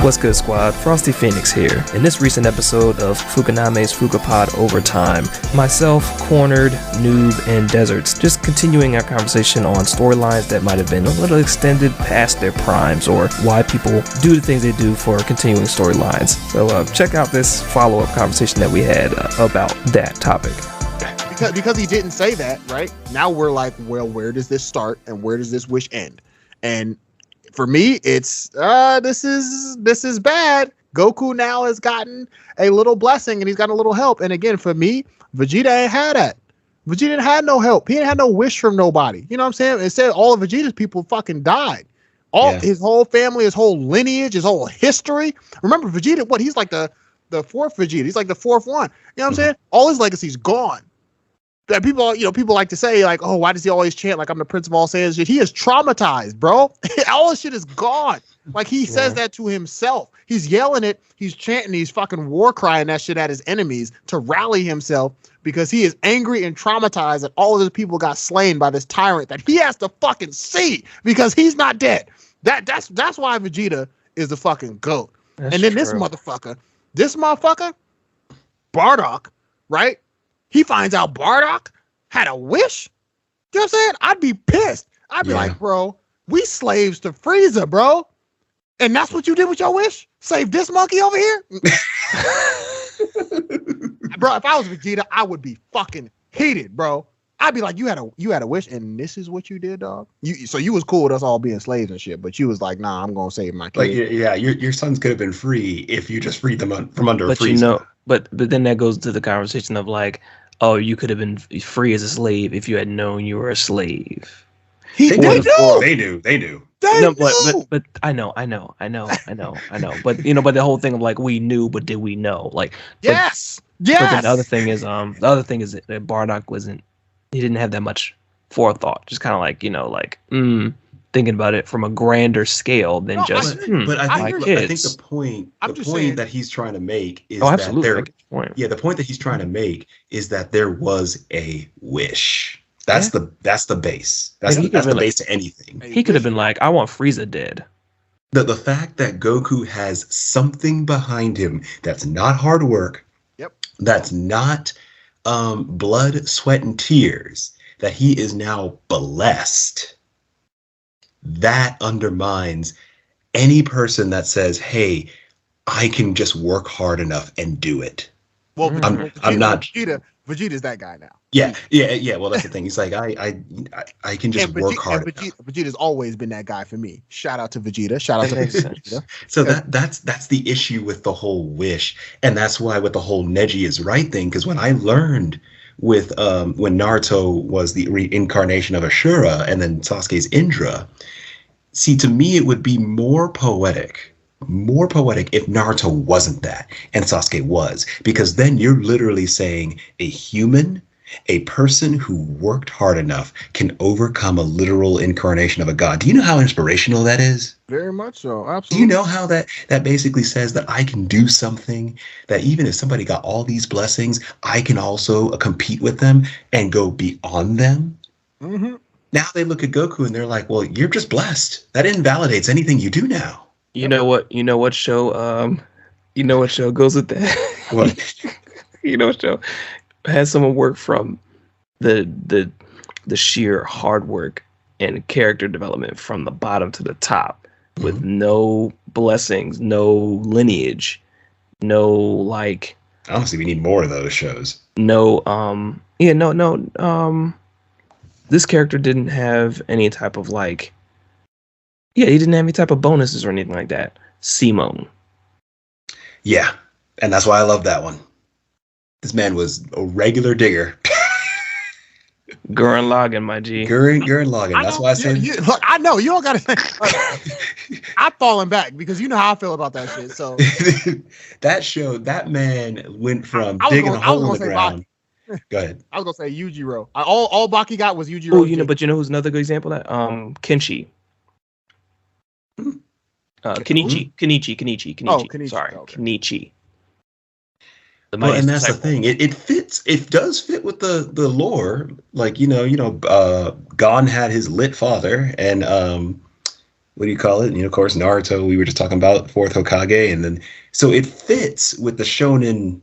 What's good, squad? Frosty Phenix here. In this recent episode of Phuca-Name's Phuca-Pod Overtime, myself, Cornered, Noob, and Deserts just continuing our conversation on storylines that might have been a little extended past their primes, or why people do the things they do for continuing storylines. So check out this follow-up conversation that we had about that topic. Because he didn't say that, right? Now we're like, well, where does this start and where does this wish end? And for me, it's this is bad. Goku now has gotten a little blessing and he's gotten a little help. And again, for me, Vegeta ain't had that. Vegeta didn't have no help. He didn't have no wish from nobody. You know what I'm saying? Instead, all of Vegeta's people fucking died. His whole family, his whole lineage, his whole history. Remember, Vegeta, he's like the fourth Vegeta. He's like the fourth one. You know what I'm saying? All his legacy's gone. That people like to say, like, oh, why does he always chant like I'm the Prince of all Saiyans? Shit, he is traumatized, bro. All his shit is gone. Like he says that to himself. He's yelling it. He's chanting. He's fucking war crying that shit at his enemies to rally himself because he is angry and traumatized that all of his people got slain by this tyrant that he has to fucking see because he's not dead. That's why Vegeta is the fucking GOAT. That's and then true. This motherfucker, Bardock, right? He finds out Bardock had a wish. You know what I'm saying? I'd be pissed. I'd be like, bro, we slaves to Frieza, bro. And that's what you did with your wish? Save this monkey over here? Bro, if I was Vegeta, I would be fucking heated, bro. I'd be like, you had a wish, and this is what you did, dog. So you was cool with us all being slaves and shit, but you was like, nah, I'm gonna save my kid. Like, your sons could have been free if you just freed them from under a Frieza. You know, but then that goes to the conversation of like, oh, you could have been free as a slave if you had known you were a slave. They knew. But I know. But but the whole thing of like we knew, but did we know? Like yes. But then the other thing is that Bardock he didn't have that much forethought. Just kind of like thinking about it from a grander scale than I think the point that he's trying to make is the point that he's trying to make is that there was a wish. That's the base. That's the base to anything. He could have been like, I want Frieza dead. The fact that Goku has something behind him that's not hard work, that's not blood, sweat, and tears, that he is now blessed. That undermines any person that says, hey, I can just work hard enough and do it. Well, I'm not. Vegeta's that guy now. Yeah. Well, that's the thing. He's like, I can just work hard. Vegeta's always been that guy for me. Shout out to Vegeta. Shout out to Vegeta. So that's the issue with the whole wish, and that's why with the whole Neji is right thing. Because when I learned with when Naruto was the reincarnation of Ashura and then Sasuke's Indra, see, to me it would be more poetic if Naruto wasn't that and Sasuke was, because then you're literally saying a person who worked hard enough can overcome a literal incarnation of a god. Do you know how inspirational that is? Very much so. Absolutely. Do you know how that basically says that I can do something that even if somebody got all these blessings, I can also compete with them and go beyond them? Mm-hmm. Now they look at Goku and they're like, well, you're just blessed. That invalidates anything you do now. You know what show goes with that? What? You know what show has someone work from the sheer hard work and character development from the bottom to the top with no blessings, no lineage, no like. Honestly, we need more of those shows. This character didn't have any type of like. Yeah, he didn't have any type of bonuses or anything like that. Simone. Yeah, and that's why I love that one. This man was a regular digger. Gurren Lagann, my G. Gurren Lagann. That's why I said. Look, I know you don't gotta say. I'm falling back because you know how I feel about that shit. So that show, that man went from digging a hole in the ground. Go ahead. I was gonna say Yujiro. All Baki got was Yujiro. Oh, but you know who's another good example of that? Kenshi. Kenichi. Oh, Kenichi. Sorry, okay. Kenichi. Well, and that's the thing. It fits. It does fit with the lore. Like Gon had his lit father, and what do you call it? Of course, Naruto. We were just talking about fourth Hokage, and then so it fits with the shonen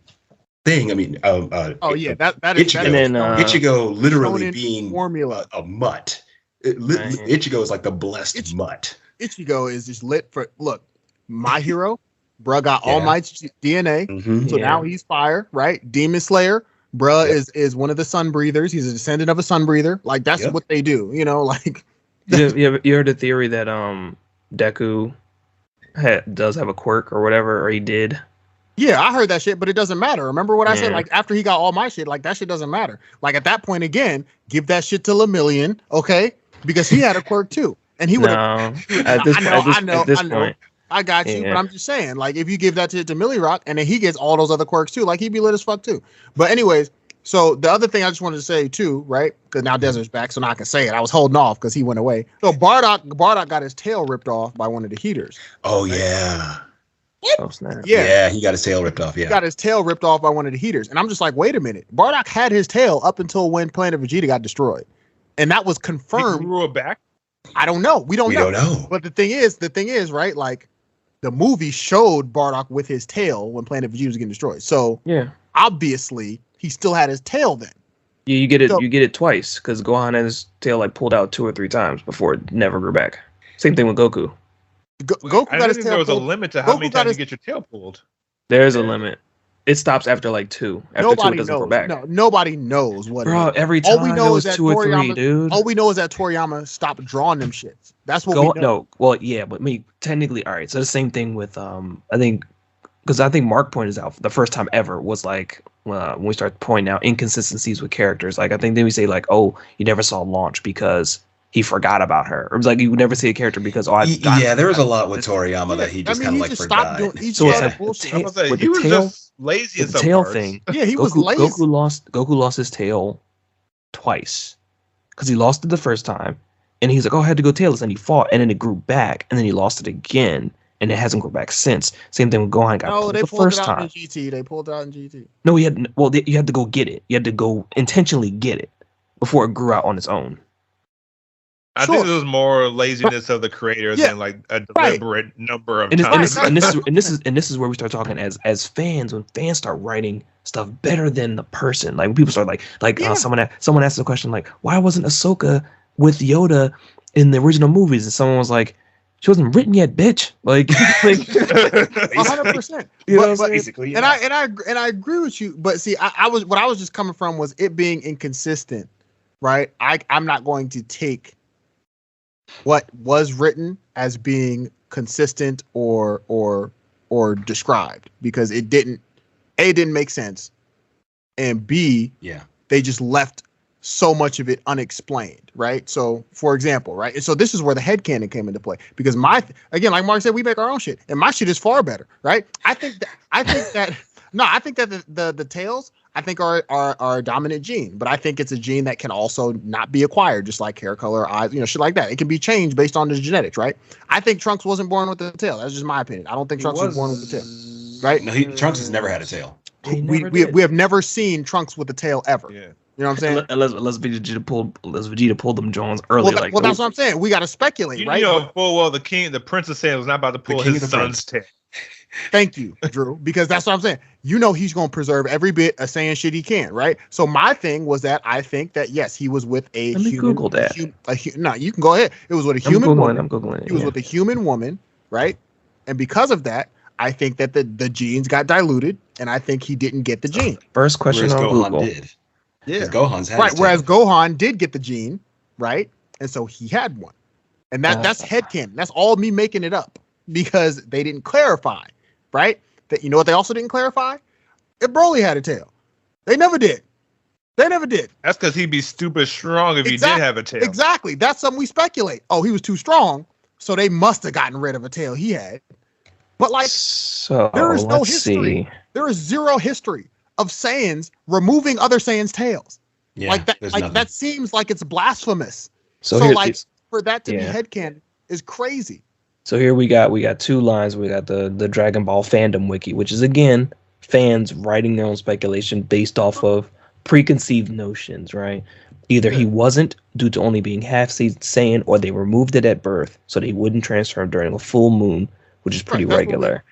thing. I mean, oh yeah, that is Ichigo. And then, Ichigo literally shonen being formula. a mutt. Ichigo is like the blessed mutt. Ichigo is just lit for look. My hero, bruh got All Might's DNA, so now he's fire, right? Demon Slayer, bruh is one of the sun breathers. He's a descendant of a sun breather. Like that's what they do, like. You heard the theory that Deku does have a quirk or whatever, or he did. Yeah, I heard that shit, but it doesn't matter. Remember what I said? Like after he got all my shit, like that shit doesn't matter. Like at that point again, give that shit to Lemillion, okay? Because he had a quirk too, and he would. No, at this point, I got you, but I'm just saying, like if you give that to Millie Rock, and then he gets all those other quirks too, like he'd be lit as fuck too. But anyways. So the other thing I just wanted to say too, right? Because now Desert's back, so now I can say it. I was holding off because he went away. So Bardock got his tail ripped off by one of the heaters. Oh yeah. Oh snap. Yeah, he got his tail ripped off. Yeah, he got his tail ripped off by one of the heaters, and I'm just like, wait a minute. Bardock had his tail up until when Planet Vegeta got destroyed, and that was confirmed. He grew it back. I don't know. We don't know. But the thing is, right? Like the movie showed Bardock with his tail when Planet Vegeta was getting destroyed. So obviously he still had his tail then. Yeah, you get it. You get it twice because Gohan had his tail like pulled out 2 or 3 times before it never grew back. Same thing with Goku. Goku I got his think tail there was pulled. a limit to how Goku many times you get your tail pulled. There's a limit. It stops after like 2. After 2, it doesn't grow back. No, nobody knows what. Bro, every time all we know is that 2 or 3, dude. All we know is that Toriyama stopped drawing them shits. That's what we know. No, well, yeah, but technically, all right. So the same thing with I think because I think Mark pointed out the first time ever was like when we start pointing out inconsistencies with characters. Like I think then we say like, oh, you never saw Launch because he forgot about her. Or it was like you would never see a character because there was a lot with Toriyama that he just kind of like forgot. So it's like with he was the tail, just lazy with the tail thing. Yeah, he was lazy. Goku lost his tail twice because he lost it the first time, and he's like, "Oh, I had to go tailless," and he fought, and then it grew back, and then he lost it again, and it hasn't grown back since. Same thing with Gohan. Got pulled the first time. They pulled it out in GT. No, you had to go get it. You had to go intentionally get it before it grew out on its own. I think it was more laziness of the creator than like a deliberate number of times. And this is where we start talking as fans. When fans start writing stuff better than the person, like when people start someone asked the question like, why wasn't Ahsoka with Yoda in the original movies? And someone was like, she wasn't written yet, bitch. Like 100%. Basically, and I agree with you. But see, I was just coming from was it being inconsistent, right? I'm not going to take what was written as being consistent or described because it didn't make sense, and B, they just left so much of it unexplained, right? So for example, right, and so this is where the headcanon came into play because again, like Mark said, we make our own shit and my shit is far better, right? I think that the tails I think are a dominant gene, but I think it's a gene that can also not be acquired, just like hair color, eyes, shit like that. It can be changed based on the genetics, right? I think Trunks wasn't born with the tail. That's just my opinion. I don't think Trunks was born with the tail, right? No, Trunks has never had a tail. We have never seen Trunks with a tail ever. Yeah. You know what I'm saying? Unless Vegeta pulled them Jones early. Well, that's what I'm saying. We got to speculate, right? Full well the Prince of Saiyan was not about to pull his son's tail. Thank you, Drew, because that's what I'm saying. He's going to preserve every bit of saying shit he can, right? So my thing was that I think that, yes, he was with a Let me human. Google that. No, you can go ahead. It was with a human woman. I'm Googling it. He was with a human woman, right? And because of that, I think that the genes got diluted, and I think he didn't get the gene. First question on Gohan Google. did. Yeah, Gohan's had right. Whereas Gohan did get the gene, right? And so he had one, and that's headcanon. That's all me making it up because they didn't clarify, right? That what they also didn't clarify? If Broly had a tail, they never did. That's because he'd be stupid strong if he did have a tail. Exactly. That's something we speculate. Oh, he was too strong, so they must have gotten rid of a tail he had. But there is no history. See. There is zero history of Saiyans removing other Saiyans' tails. Yeah, that seems like it's blasphemous. So for that to be headcanon is crazy. So here we got 2 lines. We got the Dragon Ball fandom wiki, which is again fans writing their own speculation based off of preconceived notions, right? Either he wasn't due to only being half Saiyan, or they removed it at birth so that he wouldn't transform during a full moon, which is pretty regular.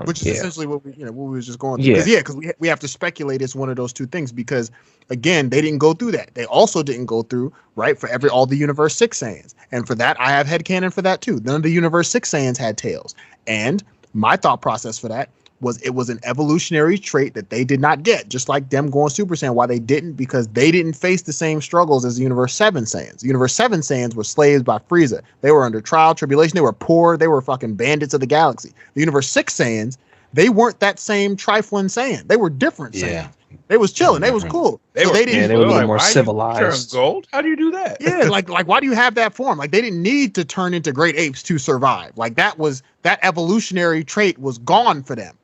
Which is essentially what we was just going through. Because we have to speculate it's one of those two things, because again, they didn't go through that. They also didn't go through for all the Universe 6 Saiyans. And for that, I have headcanon for that too. None of the Universe 6 Saiyans had tails. And my thought process for that was it was an evolutionary trait that they did not get, just like them going Super Saiyan. Why they didn't? Because they didn't face the same struggles as the Universe 7 Saiyans. The Universe 7 Saiyans were slaves by Frieza. They were under trial, tribulation. They were poor. They were fucking bandits of the galaxy. The Universe 6 Saiyans, they weren't that same trifling Saiyan. They were different Saiyans. They was chilling. They was cool. They were a little more civilized. Gold? How do you do that? Yeah, like why do you have that form? Like they didn't need to turn into great apes to survive. Like that evolutionary trait was gone for them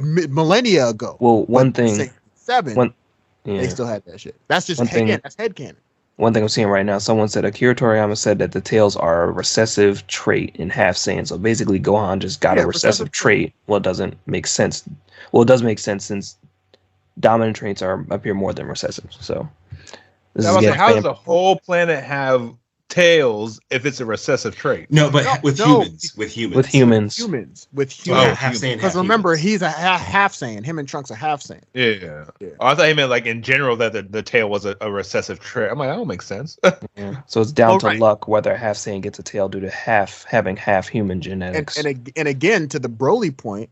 millennia ago. Well, one thing, they still had that shit. That's just that's headcanon. One thing I'm seeing right now, someone said Akira Toriyama said that the tails are a recessive trait in half Saiyan. So basically, Gohan just got a recessive trait. Well, it doesn't make sense. Well, it does make sense since dominant traits appear more than recessive. So how does the whole planet have tails if it's a recessive trait? With humans. Because remember, he's a half Saiyan. Him and Trunks are half Saiyan. Yeah. Oh, I thought he meant like in general that the tail was a recessive trait. I'm like, that don't make sense. So it's down to luck whether a half Saiyan gets a tail due to having half human genetics. And again, to the Broly point,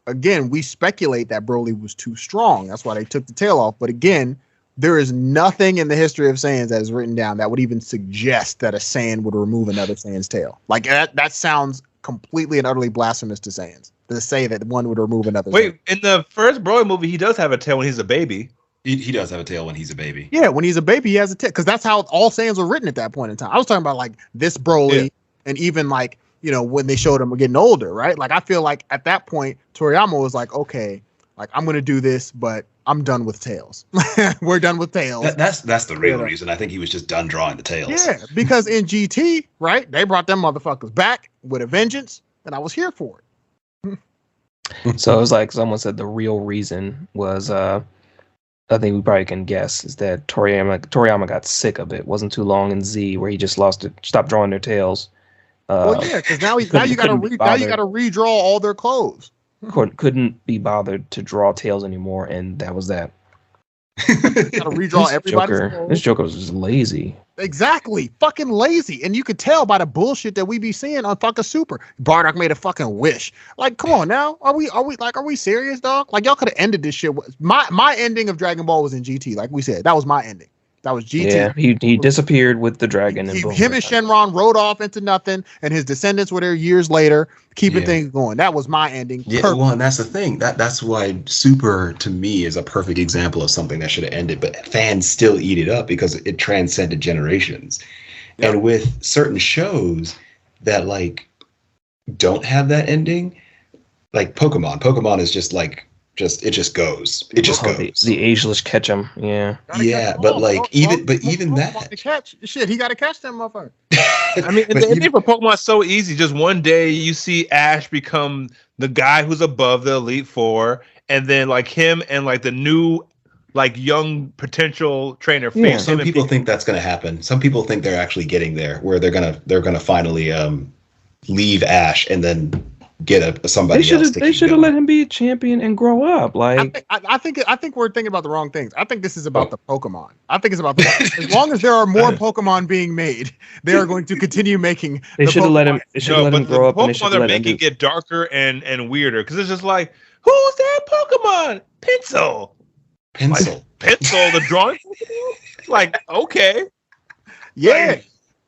we speculate that Broly was too strong. That's why they took the tail off. But again, there is nothing in the history of Saiyans that is written down that would even suggest that a Saiyan would remove another Saiyan's tail. Like that sounds completely and utterly blasphemous to Saiyans to say that one would remove another. Wait, in the first Broly movie, he does have a tail when he's a baby. He does have a tail when he's a baby. Yeah, when he's a baby, he has a tail because that's how all Saiyans were written at that point in time. I was talking about like this Broly and even like when they showed him getting older, right? Like I feel like at that point, Toriyama was like, okay, like I'm gonna do this, but I'm done with tails. We're done with tails. That's the real reason. I think he was just done drawing the tails. Yeah, because in GT, right, they brought them motherfuckers back with a vengeance, and I was here for it. So it was like someone said the real reason was, I think we probably can guess, is that Toriyama got sick of it. It wasn't too long in Z where he just stopped drawing their tails. Because now you gotta redraw all their clothes. Couldn't be bothered to draw tails anymore, and that was that. Gotta redraw everybody's clothes. This Joker was just lazy. Exactly, fucking lazy, and you could tell by the bullshit that we be seeing on fucking Super. Bardock made a fucking wish. Like, come on now, are we serious, dog? Like, y'all could have ended this shit. My ending of Dragon Ball was in GT. Like we said, that was my ending. That was GT. Yeah, he disappeared with the dragon. And him and Shenron rode off into nothing, and his descendants were there years later, keeping things going. That was my ending. Yeah, well, and that's the thing. That's why Super, to me, is a perfect example of something that should have ended, but fans still eat it up because it transcended generations. Yep. And with certain shows that, like, don't have that ending, like Pokemon is just like, it just goes. It just goes. The ageless catch 'em. Yeah. Yeah, but like even that. Shit, he got to catch them motherfucker. I mean, the ending for Pokemon is so easy. Just one day you see Ash become the guy who's above the Elite Four, and then like him and like the new like young potential trainer face. Some people think that's going to happen. Some people think they're actually getting there, where they're gonna finally leave Ash and then get somebody else. They should have let him be a champion and grow up. Like I think we're thinking about the wrong things. I think this is about the Pokemon. I think it's about as long as there are more Pokemon being made, they are going to continue making. They should have let him. They should have let him grow up. Pokemon and they should let him get darker and weirder because it's just like, who's that Pokemon? Pencil. Pencil. The drawing. Like, okay. Yeah.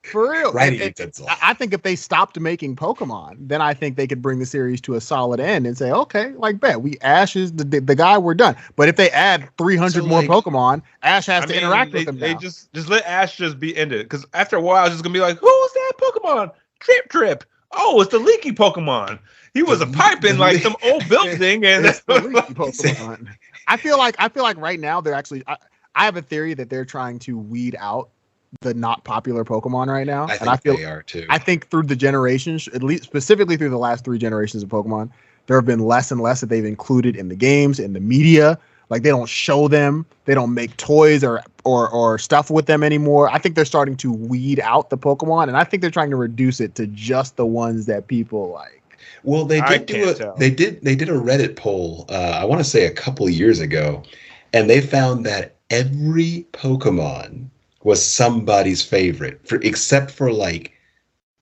For real. I think if they stopped making Pokemon, then I think they could bring the series to a solid end and say, okay, like bet Ash is the guy, we're done. But if they add 300 more Pokemon, Ash has to interact with them. They just let Ash just be ended. Because after a while, it's just gonna be like, who's that Pokemon? Trip. Oh, it's the leaky Pokemon. He was a pipe in like some old built thing, and it's the leaky Pokemon. I feel like right now they're actually. I have a theory that they're trying to weed out the not popular Pokemon right now. I feel they are too. I think through the generations, at least specifically through the last 3 generations of Pokemon, there have been less and less that they've included in the games, in the media. Like they don't show them, they don't make toys or or stuff with them anymore. I think they're starting to weed out the Pokemon, and I think they're trying to reduce it to just the ones that people like. Well, they did they did a Reddit poll. I want to say a couple of years ago, and they found that every Pokemon was somebody's favorite, except for like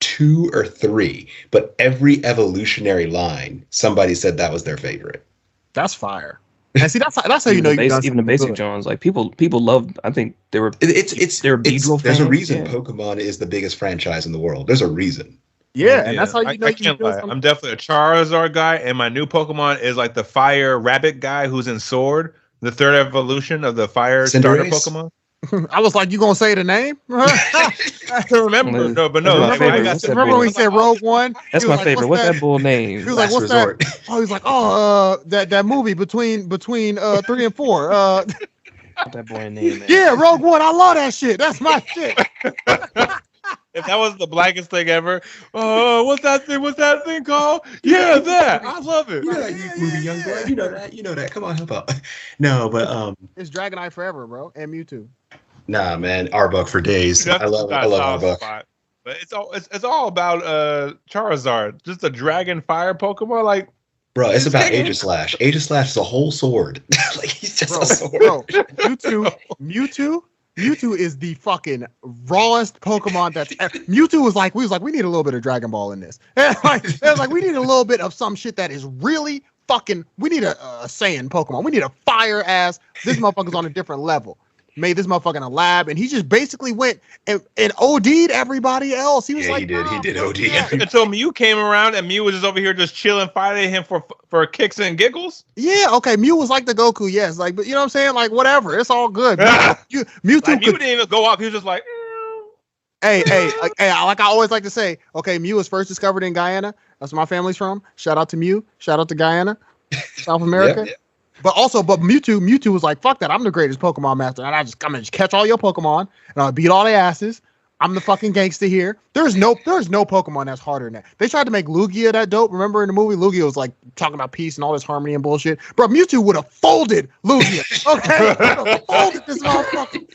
2 or 3. But every evolutionary line, somebody said that was their favorite. That's fire. And see, that's how you know even the basic Jones. Like people love. I think they were. There's a reason yeah. Pokemon is the biggest franchise in the world. There's a reason. Yeah, and that's how you know. I can't lie. I'm definitely a Charizard guy, and my new Pokemon is like the Fire Rabbit guy who's in Sword, the third evolution of the Fire starter Pokemon. I was like, you gonna say the name? I can remember. No. Remember when we said Rogue One? That's my favorite. What's that bull name? He was like, what's that? Oh, he's like, that movie between 3 and 4. That boy name. Man. Yeah, Rogue One. I love that shit. That's my shit. If that was the blackest thing ever, what's that thing called? Yeah, that. I love it. You know that movie, young boy. You know that. Come on, help out. No, but it's Dragonite forever, bro, and Mewtwo. Nah, man, Arbok for days. I love Arbok. But it's all about Charizard, just a dragon fire Pokemon. Like, bro, it's about Aegislash. Aegislash is a whole sword. Like he's just a sword. Bro, Mewtwo is the fucking rawest Pokemon that's ever. Mewtwo was like, we need a little bit of Dragon Ball in this. And we need a little bit of some shit that is really fucking. We need a Saiyan Pokemon. We need a fire ass. This motherfucker's on a different level. Made this motherfucker in a lab, and he just basically went and OD'd everybody else. He was like, he did OD. Until Mew came around, and Mew was just over here just chilling, fighting him for kicks and giggles. Yeah, okay. Mew was like the Goku, yes. Like, but you know what I'm saying? Like, whatever. It's all good. Mewtwo didn't even go off. He was just like, hey, like I always like to say, okay, Mew was first discovered in Guyana. That's where my family's from. Shout out to Mew. Shout out to Guyana, South America. Yeah. But Mewtwo was like, fuck that. I'm the greatest Pokemon master. And I'm gonna just catch all your Pokemon and I'll beat all their asses. I'm the fucking gangster here. There's no Pokemon that's harder than that. They tried to make Lugia that dope. Remember in the movie, Lugia was like talking about peace and all this harmony and bullshit. Bro, Mewtwo would have folded Lugia. Okay? Folded this motherfucker.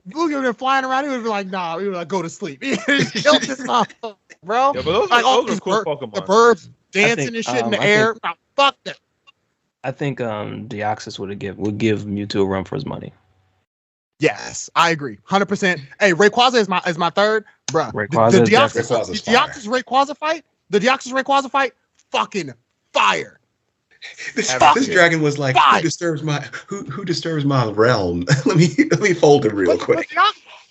Lugia would have been flying around. He would be like, nah, he would like go to sleep. He killed this motherfucker, bro. Yeah, but those are cool Pokemon. The birds dancing and shit in the air. Nah, fuck that. I think Deoxys would give Mewtwo a run for his money. Yes, I agree, 100%. Hey, Rayquaza is my third, bro. The Deoxys Rayquaza fight, fucking fire. This dragon was like, who disturbs my realm? let me fold him real quick.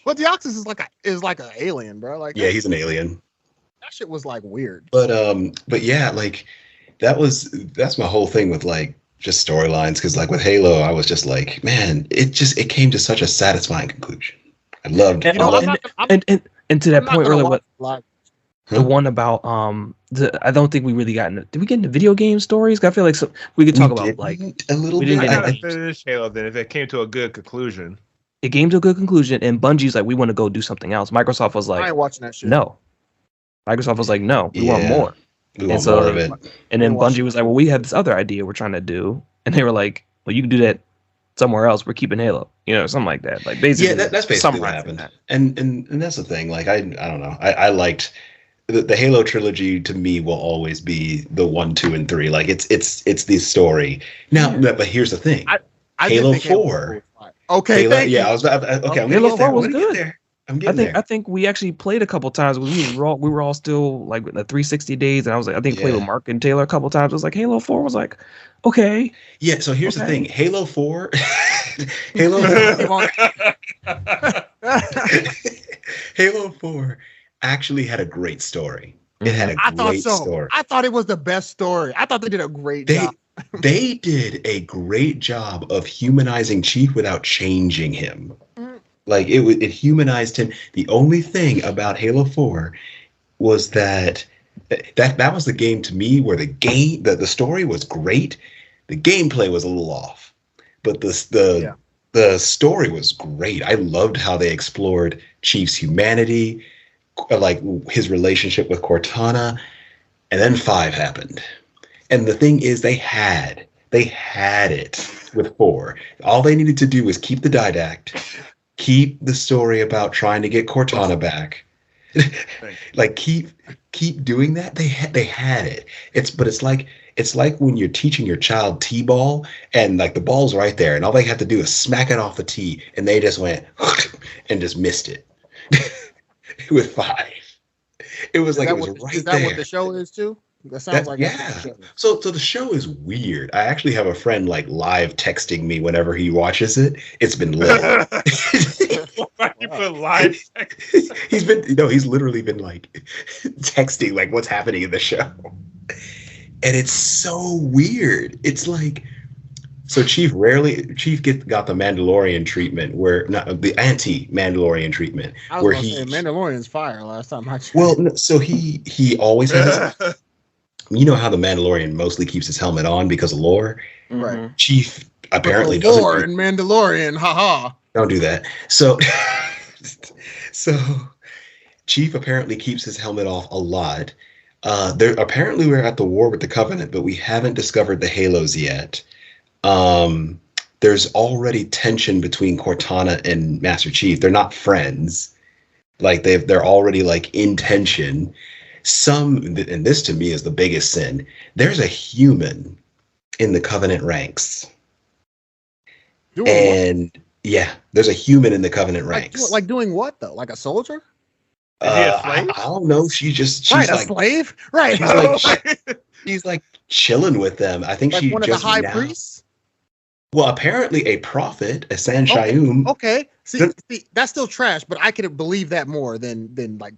But Deoxys is like an alien, bro. Like, yeah, he's an alien. That shit was like weird. But yeah, like that's my whole thing with like just storylines, because like with Halo, I was just like, man, it came to such a satisfying conclusion. I loved it. And to that point earlier, the one about I don't think we really got into. Did we get into video game stories? I feel like we could talk about like a little bit. I gotta finish Halo then if it came to a good conclusion. It came to a good conclusion, and Bungie's like, we want to go do something else. Microsoft was like, I ain't watching that shit. No. Microsoft was like, no, we want more. We want more of it. And then Bungie was like, well, we have this other idea we're trying to do. And they were like, well, you can do that somewhere else. We're keeping Halo. Something like that. Like basically, yeah, that's basically what happened. That. And that's the thing. Like I don't know. I liked the Halo trilogy. To me, will always be the 1, 2, and 3. Like it's the story. Now, but here's the thing. I Halo 4. Okay, Halo, I was okay. I'm Halo 4 was good. There. I think we actually played a couple times. We were all still like in the 360 days, and I was like, I think played with Mark and Taylor a couple times. It was like Halo 4 was like, okay. Yeah. So here's the thing: Halo 4, Halo 4 actually had a great story. It had a great story. I thought it was the best story. I thought they did a great job. They did a great job of humanizing Chief without changing him. Like it humanized him. The only thing about Halo 4 was that was the game to me where the story was great. The gameplay was a little off, but the story was great. I loved how they explored Chief's humanity, like his relationship with Cortana, and then 5 happened. And the thing is, they had it with 4. All they needed to do was keep the didact keep the story about trying to get Cortana back. Like keep doing that. They had it. It's like when you're teaching your child T-ball and like the ball's right there and all they have to do is smack it off the tee and they just went and just missed it with 5. It was like it was right there. Is that what the show is too? That sounds like yeah. So the show is weird. I actually have a friend like live texting me whenever he watches it. It's been lit. You put live text? He's literally been like texting like what's happening in the show. And it's so weird. It's like so Chief got the Mandalorian treatment where not the anti-Mandalorian treatment I was where gonna say Mandalorian's fire last time I checked. Well, no, so he always has. You know how the Mandalorian mostly keeps his helmet on because of lore? Right. Chief apparently doesn't. Lore in Mandalorian, haha. Don't do that. So Chief apparently keeps his helmet off a lot. Apparently we're at the war with the Covenant, but we haven't discovered the Halos yet. There's already tension between Cortana and Master Chief. They're not friends. Like they're already like in tension. And this to me is the biggest sin. There's a human in the Covenant ranks. There's a human in the Covenant ranks. Like doing what though? Like a soldier? I don't know. She's right, like a slave? Right. She's like chilling with them. I think like she one of the high priests? Well, apparently a prophet, a San Shayum. Okay. See, that's still trash, but I could believe that more than like.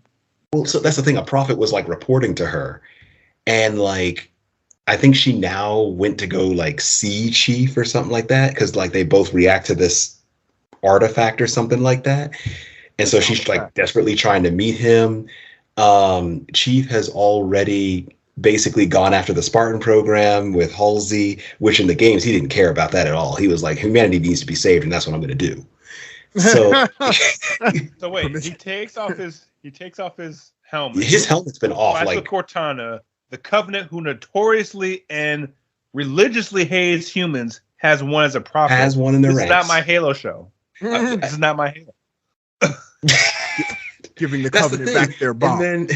Well, so that's the thing. A prophet was like reporting to her, and like I think she now went to go like see Chief or something like that because like they both react to this artifact or something like that, and so she's like desperately trying to meet him. Chief has already basically gone after the Spartan program with Halsey, which in the games he didn't care about that at all. He was like, humanity needs to be saved, and that's what I'm going to do. So, so wait, he takes off his helmet. His helmet's been off. Like Cortana, the Covenant, who notoriously and religiously hates humans, has one as a prophet. Has one in their ranks. This is not my Halo show. This is not my Halo. Giving the Covenant back their bomb. And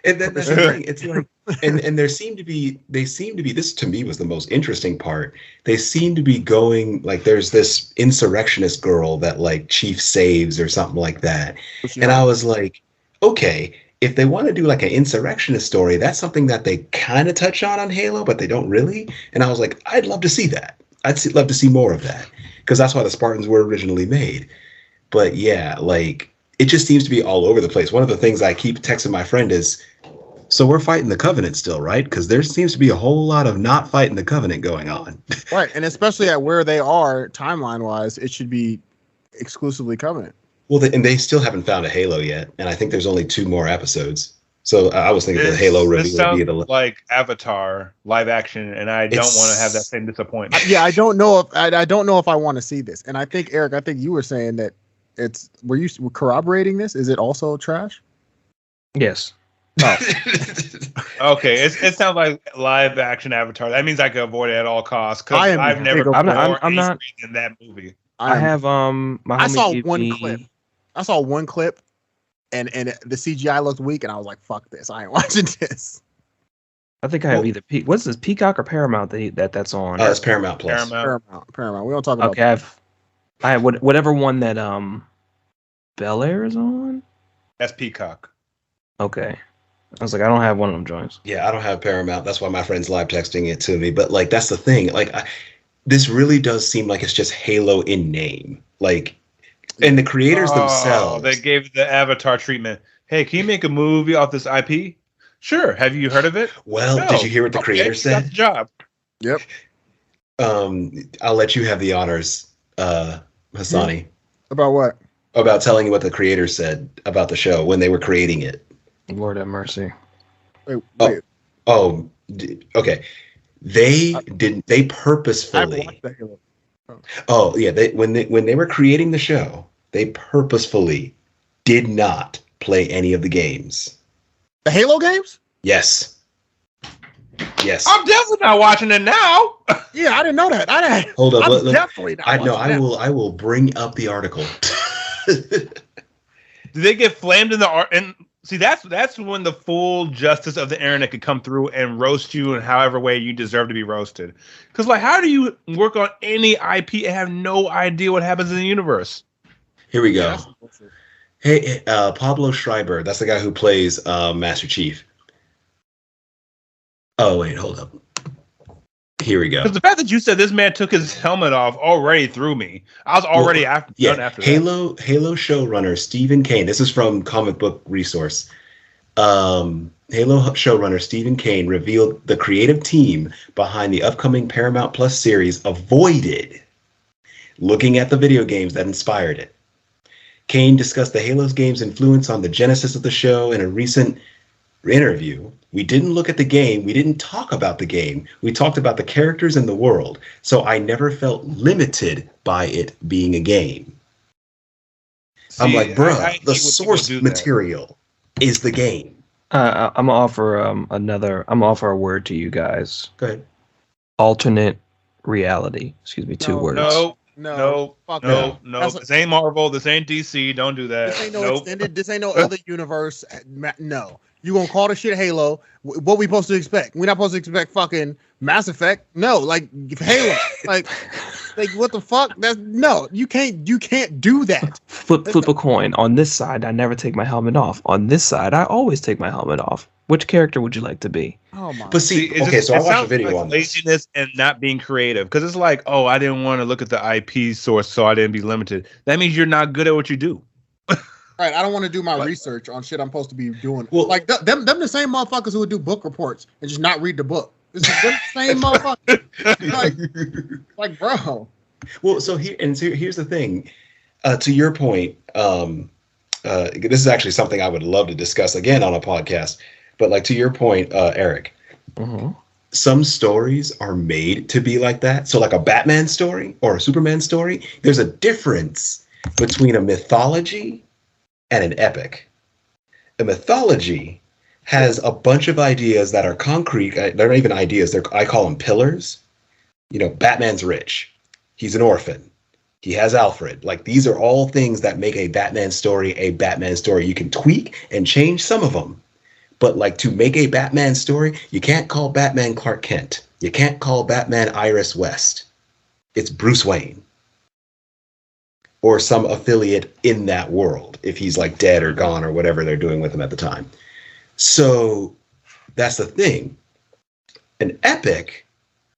then that's the thing. It's like, and they seem to be. This to me was the most interesting part. They seem to be going like there's this insurrectionist girl that like Chief saves or something like that. And I was like, okay, if they want to do like an insurrectionist story, that's something that they kind of touch on Halo, but they don't really. And I was like, I'd love to see that. Love to see more of that because that's why the Spartans were originally made. But yeah, like. It just seems to be all over the place. One of the things I keep texting my friend is, so we're fighting the Covenant still, right? Because there seems to be a whole lot of not fighting the Covenant going on. Right, and especially at where they are timeline-wise, it should be exclusively Covenant. Well, and they still haven't found a Halo yet, and I think there's only 2 more episodes. So I was thinking the Halo reveal would be like Avatar live action, and I don't want to have that same disappointment. Yeah, I don't know if I want to see this. And I think Eric, you were saying that. Were you corroborating this? Is it also trash? Yes. Oh. Okay, it sounds like live action Avatar. That means I can avoid it at all costs because I've never. I'm not in that movie. I have I saw one clip. I saw one clip, and the CGI looked weak, and I was like, "Fuck this! I ain't watching this." I think I have either what's this, Peacock or Paramount that's on? It's Paramount Plus. Paramount. We don't talk about. Okay, I have whatever one that Bel Air is on. That's Peacock. Okay, I was like, I don't have one of them joints. Yeah, I don't have Paramount. That's why my friend's live texting it to me. But like, that's the thing. Like, this really does seem like it's just Halo in name. Like, and the creators themselves. They gave the Avatar treatment. Hey, can you make a movie off this IP? Sure. Have you heard of it? Well, no. Did you hear what the creator said? Got the job. Yep. I'll let you have the honors, Hassani. About what? About telling you what the creator said about the show when they were creating it. Lord have mercy. Wait. Okay. They didn't. They purposefully. Oh yeah. When they were creating the show, they purposefully did not play any of the games. The Halo games? Yes. Yes. I'm definitely not watching it now. Yeah, I didn't know that. Hold up. I'm definitely not. I will bring up the article. Do they get flamed in the art? And see, that's when the full justice of the internet could come through and roast you in however way you deserve to be roasted. Because, like, how do you work on any IP and have no idea what happens in the universe? Here we go. Hey, Pablo Schreiber. That's the guy who plays Master Chief. Oh, wait, hold up. Here we go. Because the fact that you said this man took his helmet off already threw me. I was already done after Halo showrunner Stephen Kane. This is from Comic Book Resource. Halo showrunner Stephen Kane revealed the creative team behind the upcoming Paramount Plus series avoided looking at the video games that inspired it. Kane discussed the Halo's game's influence on the genesis of the show in a recent interview. We didn't look at the game. We didn't talk about the game. We talked about the characters and the world. So I never felt limited by it being a game. See, I'm like, bruh, the source material is the game. I'm gonna offer I'm gonna offer a word to you guys. Go ahead. Alternate reality. Excuse me, two words. No. This ain't Marvel. This ain't DC. Don't do that. This ain't no extended. This ain't no other universe. No. You gonna call the shit Halo? What we supposed to expect? We're not supposed to expect fucking Mass Effect. No, like Halo. like what the fuck? That's no. You can't do that. Flip a coin. On this side, I never take my helmet off. On this side, I always take my helmet off. Which character would you like to be? Oh my! But see, okay, so I watched a video on this. Laziness and not being creative, because it's like, oh, I didn't want to look at the IP source, so I didn't be limited. That means you're not good at what you do. Right, I don't want to do my research on shit I'm supposed to be doing. Well, like them the same motherfuckers who would do book reports and just not read the book. It's the same motherfuckers. like, bro. Well, so here's the thing. To your point, this is actually something I would love to discuss again on a podcast. But like to your point, Eric, some stories are made to be like that. So like a Batman story or a Superman story, there's a difference between a mythology and an epic. A mythology has a bunch of ideas that are concrete. They're not even ideas. I call them pillars. You know, Batman's rich. He's an orphan. He has Alfred. Like, these are all things that make a Batman story a Batman story. You can tweak and change some of them. But like, to make a Batman story, you can't call Batman Clark Kent. You can't call Batman Iris West. It's Bruce Wayne. Or some affiliate in that world, if he's like dead or gone or whatever they're doing with him at the time. So that's the thing. An epic,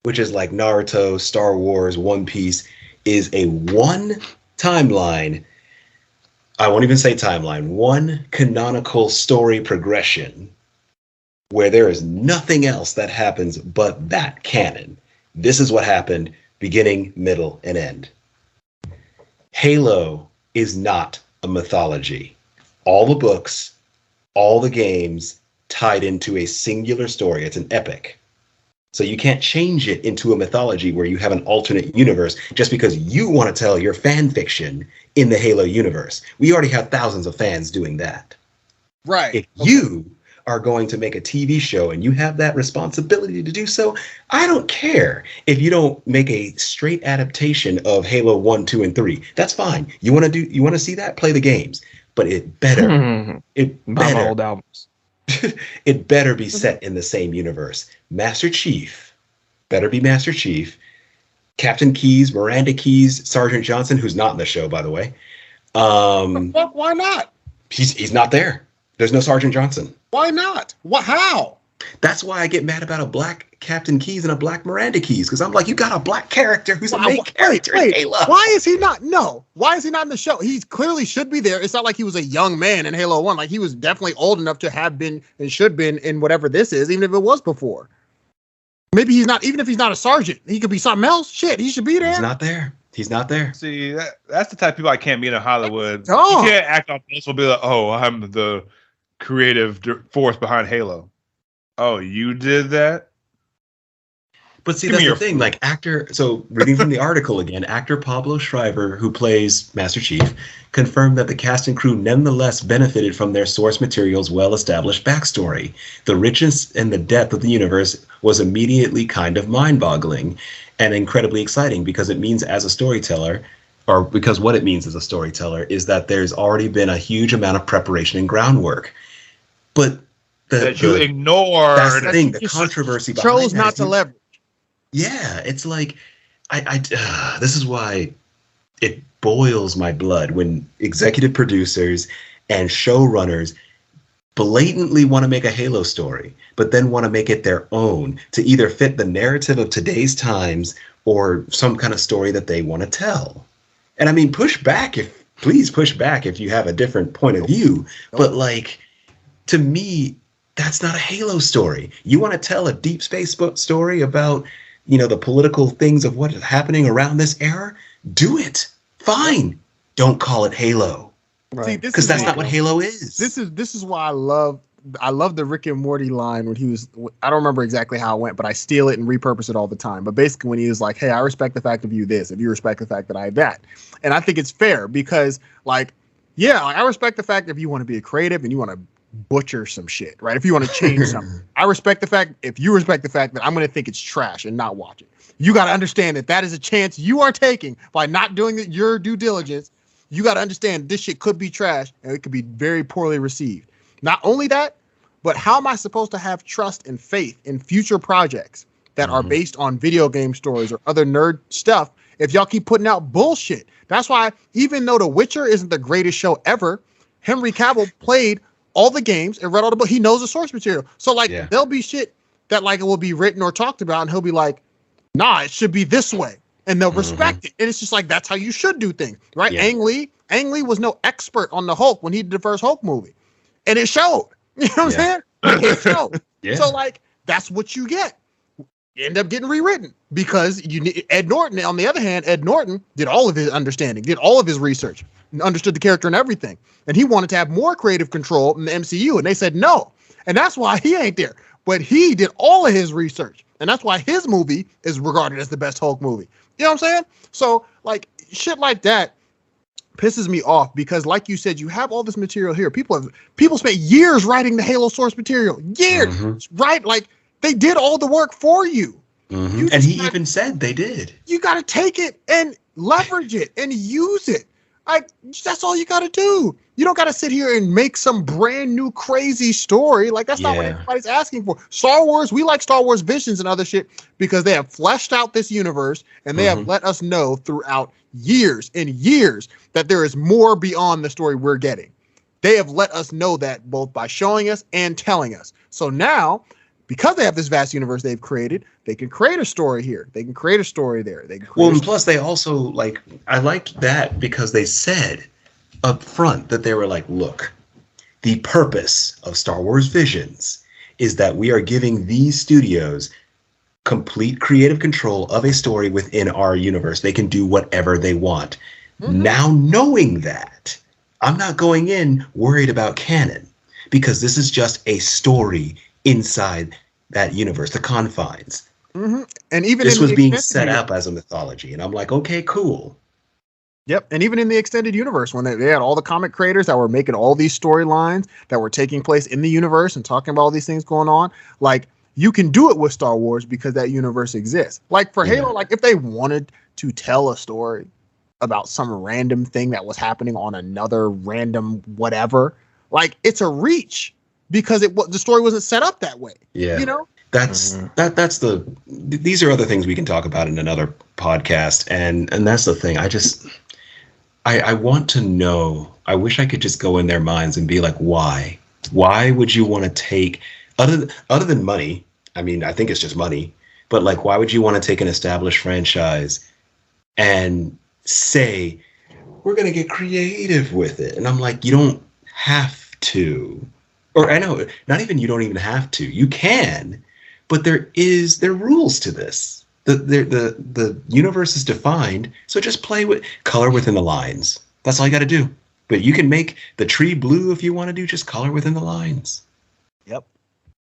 which is like Naruto, Star Wars, One Piece, is a one timeline. I won't even say timeline. One canonical story progression where there is nothing else that happens but that canon. This is what happened, beginning, middle, and end. Halo is not a mythology. All the books, all the games tied into a singular story. It's an epic. So you can't change it into a mythology where you have an alternate universe just because you want to tell your fan fiction in the Halo universe. We already have thousands of fans doing that. Right. If you are going to make a TV show and you have that responsibility to do so, I don't care if you don't make a straight adaptation of Halo 1, 2, and 3. That's fine. You want to see that? Play the games. But it better old albums. It better be set in the same universe. Master Chief better be Master Chief. Captain Keyes, Miranda Keyes, Sergeant Johnson, who's not in the show, by the way. Fuck, why not? He's not there. There's no Sergeant Johnson. Why not? What? How? That's why I get mad about a black Captain Keyes and a black Miranda Keyes, because I'm like, you got a black character who's a main character in Halo. Why is he not? No. Why is he not in the show? He clearly should be there. It's not like he was a young man in Halo 1. Like, he was definitely old enough to have been and should been in whatever this is, even if it was before. Maybe he's not, even if he's not a sergeant, he could be something else. Shit, he should be there. He's not there. He's not there. See, that's the type of people I can't meet in Hollywood. Oh. You can't act on this. Will be like, oh, I'm the creative force behind Halo. Oh, you did that? But see, that's the thing. Like, so reading from the article again, actor Pablo Schreiber, who plays Master Chief, confirmed that the cast and crew nonetheless benefited from their source material's well-established backstory. The richness and the depth of the universe was immediately kind of mind-boggling and incredibly exciting, because it means, as a storyteller, or because what it means as a storyteller is that there's already been a huge amount of preparation and groundwork. But you ignore. That's the thing. The controversy behind chose not to leverage. Yeah, it's like this is why it boils my blood when executive producers and showrunners blatantly want to make a Halo story, but then want to make it their own to either fit the narrative of today's times or some kind of story that they want to tell. And I mean, please push back if you have a different point of view. But like, to me, that's not a Halo story. You want to tell a deep space story about, the political things of what is happening around this era? Do it. Fine. Don't call it Halo. Right. Because that's not what Halo is. This is why I love the Rick and Morty line when he was, I don't remember exactly how it went, but I steal it and repurpose it all the time. But basically when he was like, hey, I respect the fact of you this, if you respect the fact that I have that. And I think it's fair because I respect the fact if you want to be a creative and you want to butcher some shit, right? If you want to change something, I respect the fact, if you respect the fact that I'm going to think it's trash and not watch it. You got to understand that is a chance you are taking by not doing your due diligence. You got to understand this shit could be trash and it could be very poorly received. Not only that, but how am I supposed to have trust and faith in future projects that are based on video game stories or other nerd stuff if y'all keep putting out bullshit? That's why even though The Witcher isn't the greatest show ever, Henry Cavill played all the games and read all the books. He knows the source material. So there'll be shit that it will be written or talked about and he'll be like, nah, it should be this way. And they'll respect it. And it's just like, that's how you should do things, right? Yeah. Ang Lee was no expert on the Hulk when he did the first Hulk movie. And it showed. You know what I'm saying? It showed. Yeah. So that's what you get. You end up getting rewritten because you need Ed Norton. On the other hand, Ed Norton did all of his understanding, did all of his research, and understood the character and everything. And he wanted to have more creative control in the MCU. And they said no. And that's why he ain't there. But he did all of his research. And that's why his movie is regarded as the best Hulk movie. You know what I'm saying? So shit like that pisses me off because like you said, you have all this material here. People spent years writing the Halo source material. Years, right? They did all the work for you. And he even said they did. You got to take it and leverage it and use it. That's all you got to do. You don't got to sit here and make some brand new crazy story. That's not what anybody's asking for. Star Wars, we like Star Wars Visions and other shit because they have fleshed out this universe and they have let us know throughout years and years that there is more beyond the story we're getting. They have let us know that both by showing us and telling us. So now, because they have this vast universe they've created, they can create a story here. They can create a story there. They can create and plus they also I liked that because they said up front that they were like, look, the purpose of Star Wars Visions is that we are giving these studios complete creative control of a story within our universe. They can do whatever they want. Now knowing that, I'm not going in worried about canon because this is just a story inside that universe, the confines. And even this was being set up as a mythology, and I'm like, okay, cool. Yep, and even in the extended universe, when they had all the comic creators that were making all these storylines that were taking place in the universe and talking about all these things going on, you can do it with Star Wars because that universe exists. For Halo, if they wanted to tell a story about some random thing that was happening on another random whatever, it's a reach because the story wasn't set up that way. Yeah, that's these are other things we can talk about in another podcast, and that's the thing. I want to know. I wish I could just go in their minds and be like, why would you want to take other than money? I mean, I think it's just money, but why would you want to take an established franchise and say we're going to get creative with it? And I'm like, you don't have to. Or I know, not even you don't even have to. You can, but there are rules to this. The universe is defined, so just color within the lines. That's all you got to do. But you can make the tree blue if you want to do. Just color within the lines. Yep,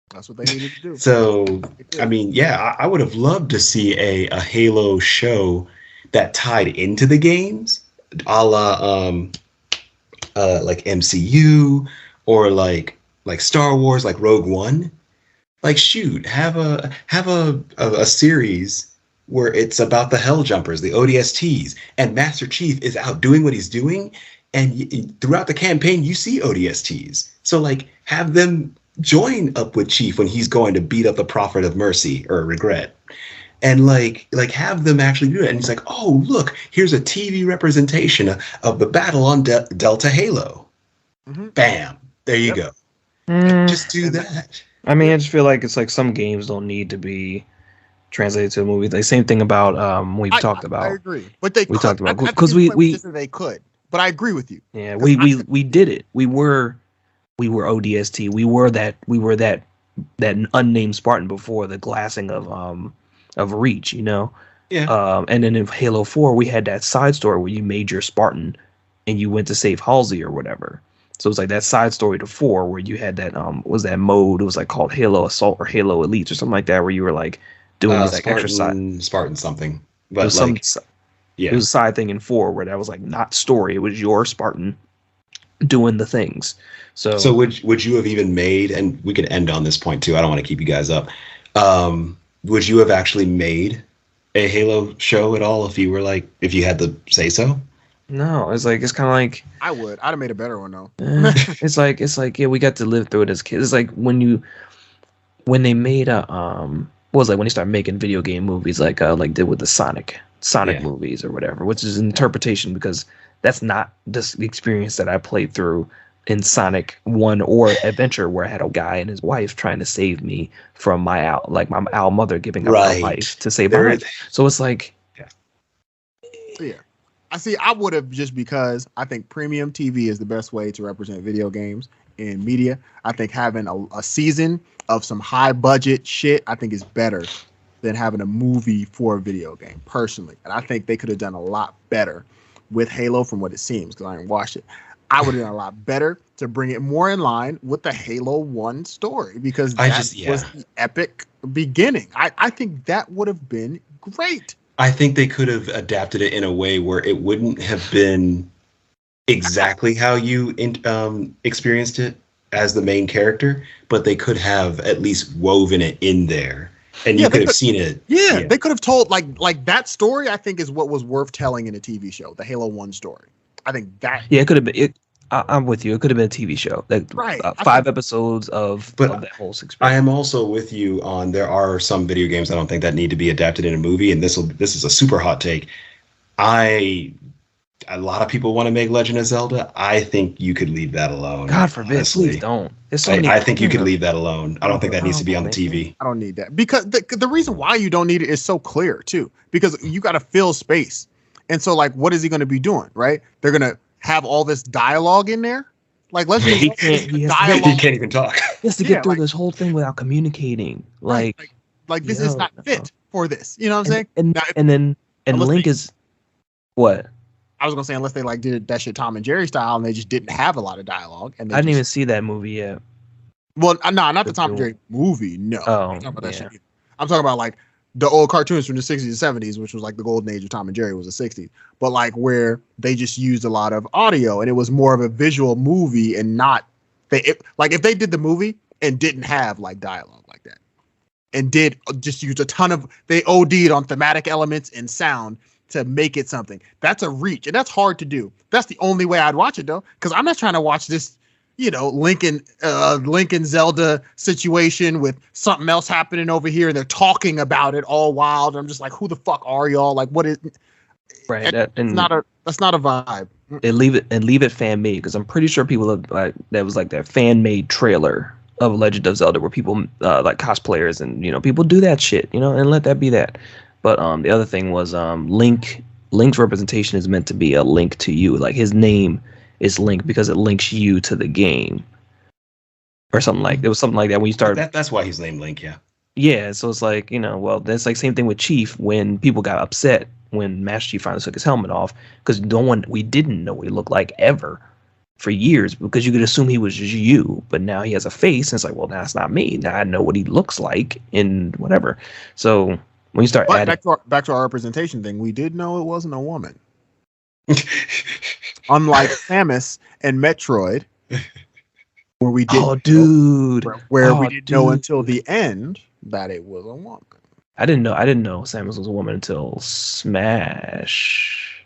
that's what they needed to do. So I mean, I would have loved to see a Halo show that tied into the games, a la MCU or like Star Wars, like Rogue One. Shoot, have a series where it's about the Hell Jumpers, the ODSTs, and Master Chief is out doing what he's doing, and throughout the campaign you see ODSTs. So like have them join up with Chief when he's going to beat up the Prophet of Mercy or Regret. And like have them actually do it. And he's like, oh, look, here's a TV representation of the battle on Delta Halo. Mm-hmm. Bam. There you go. Just do that. I mean, I just feel like it's like some games don't need to be translated to a movie. The same thing about we've talked about. I agree, but they talked about because we they could. But I agree with you. Yeah, we did it. We were ODST. We were that unnamed Spartan before the glassing of Reach. You know. Yeah. And then in Halo 4, we had that side story where you made your Spartan and you went to save Halsey or whatever. So it was like that side story to 4 where you had that was that mode. It was like called Halo Assault or Halo Elite or something like that, where you were like doing these like exercise Spartan something. But it was it was a side thing in 4 where that was like not story. It was your Spartan doing the things. So would you have even made, and we could end on this point too, I don't want to keep you guys up. Would you have actually made a Halo show at all if you had to say so? No, it's kind of like I would. I'd have made a better one though. It's like yeah, we got to live through it as kids. It's like when they made what was like when they started making video game movies like did with the Sonic movies or whatever, which is an interpretation because that's not the experience that I played through in Sonic 1 or Adventure, where I had a guy and his wife trying to save me from my owl mother giving up her life to save my life. So it's like yeah. I would have, just because I think premium TV is the best way to represent video games in media. I think having a season of some high budget shit, I think is better than having a movie for a video game, personally. And I think they could have done a lot better with Halo from what it seems, because I didn't watch it. I would have done a lot better to bring it more in line with the Halo 1 story, because that was the epic beginning. I think that would have been great. I think they could have adapted it in a way where it wouldn't have been exactly how you experienced it as the main character, but they could have at least woven it in there, and you could have seen it. Yeah, they could have told like that story. I think is what was worth telling in a TV show, the Halo 1 story. I think that. Yeah, it could have been. I'm with you. It could have been a TV show, right? 5 episodes of that whole experience. I am also with you on there are some video games I don't think that need to be adapted in a movie, and this is a super hot take. A lot of people want to make Legend of Zelda. I think you could leave that alone. God forbid, honestly. Please don't. I think you could leave that alone. I don't think that needs to be on the TV. I don't need that, because the reason why you don't need it is so clear too, because you got to fill space, and so like, what is he going to be doing? Right? They're gonna have all this dialogue in there. Like, let's he can't even talk. He has to get through this whole thing without communicating. Like this is not fit for this. You know what I'm saying? And Link is what? I was gonna say, unless they like did that shit Tom and Jerry style and they just didn't have a lot of dialogue. And I didn't even see that movie yet. Well, no, not the Tom and Jerry movie. No, I'm talking about that shit. I'm talking about like the old cartoons from the 60s and 70s, which was like the golden age of Tom and Jerry was the 60s, but like where they just used a lot of audio and it was more of a visual movie, and not if they did the movie and didn't have like dialogue like that and did just use a ton of, they OD'd on thematic elements and sound to make it something, that's a reach, and that's hard to do. That's the only way I'd watch it though, because I'm not trying to watch this, Link and Zelda situation with something else happening over here, and they're talking about it all wild. I'm just like, who the fuck are y'all? Like, what is? Right, that's not a vibe. And leave it fan made, because I'm pretty sure people have, like, that was like their fan made trailer of Legend of Zelda where people like cosplayers and people do that shit, and let that be that. But the other thing was Link's representation is meant to be a link to you, like his name is Link because it links you to the game, or something like that when you start. That's why he's named Link, yeah. Yeah, so it's like well, that's like same thing with Chief when people got upset when Master Chief finally took his helmet off, because we didn't know what he looked like ever for years, because you could assume he was just you, but now he has a face, and it's like, well, that's not me. Now I know what he looks like in whatever. So when you start adding back to our representation thing, we did know it wasn't a woman. Unlike Samus and Metroid, where we didn't we didn't know until the end that it was a woman. I didn't know Samus was a woman until Smash.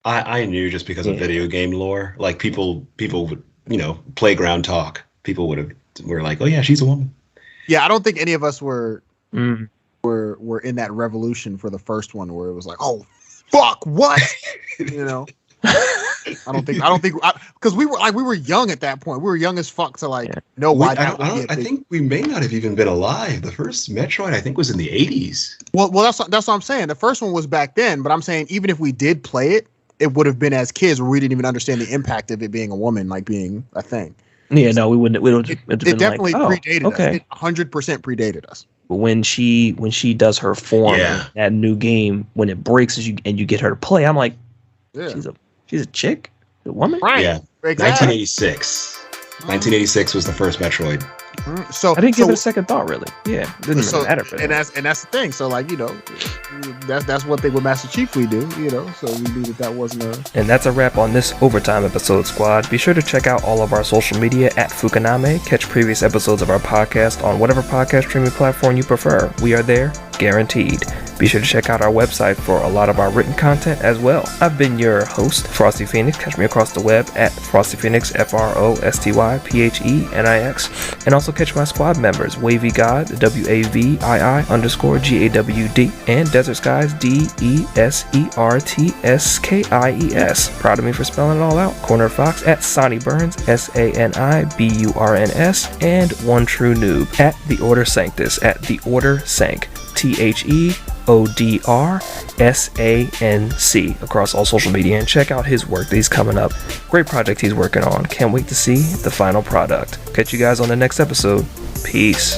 I knew just because of video game lore. Like people would, playground talk. People were like, oh yeah, she's a woman. Yeah, I don't think any of us were in that revolution for the first one where it was like, oh fuck, what? I don't think because we were young at that point. We were young as fuck to know why that would be a big... I think we may not have even been alive. The first Metroid, I think, was in the 80s. Well, that's what I'm saying. The first one was back then, but I'm saying even if we did play it, it would have been as kids where we didn't even understand the impact of it being a woman, like being a thing. Yeah, no, we wouldn't. It definitely predated us. It 100% predated us. But when she does her form in that new game, when it breaks and you get her to play, I'm like, she's a chick, a woman. Right. Yeah. Exactly. 1986. 1986 was the first Metroid. So I didn't give it a second thought, really. Yeah, it didn't even matter for and that's the thing. So that's one thing with Master Chief we do. So we knew that wasn't a. And that's a wrap on this overtime episode, squad. Be sure to check out all of our social media at Phuca-Name. Catch previous episodes of our podcast on whatever podcast streaming platform you prefer. We are there, guaranteed. Be sure to check out our website for a lot of our written content as well. I've been your host, Frosty Phenix. Catch me across the web at Frosty Phenix, FROSTYPHENIX. And also catch my squad members, Wavy God, WAVII_GAWD, and DesertSkies, DESERTSKIES. Proud of me for spelling it all out. Corner Fox at Sonny Burns, SANIBURNS, and One True Noob at The Order Sanctus, at The Order Sank, TheOdrSanc across all social media, and check out his work that he's coming up. Great project he's working on. Can't wait to see the final product. Catch you guys on the next episode. Peace.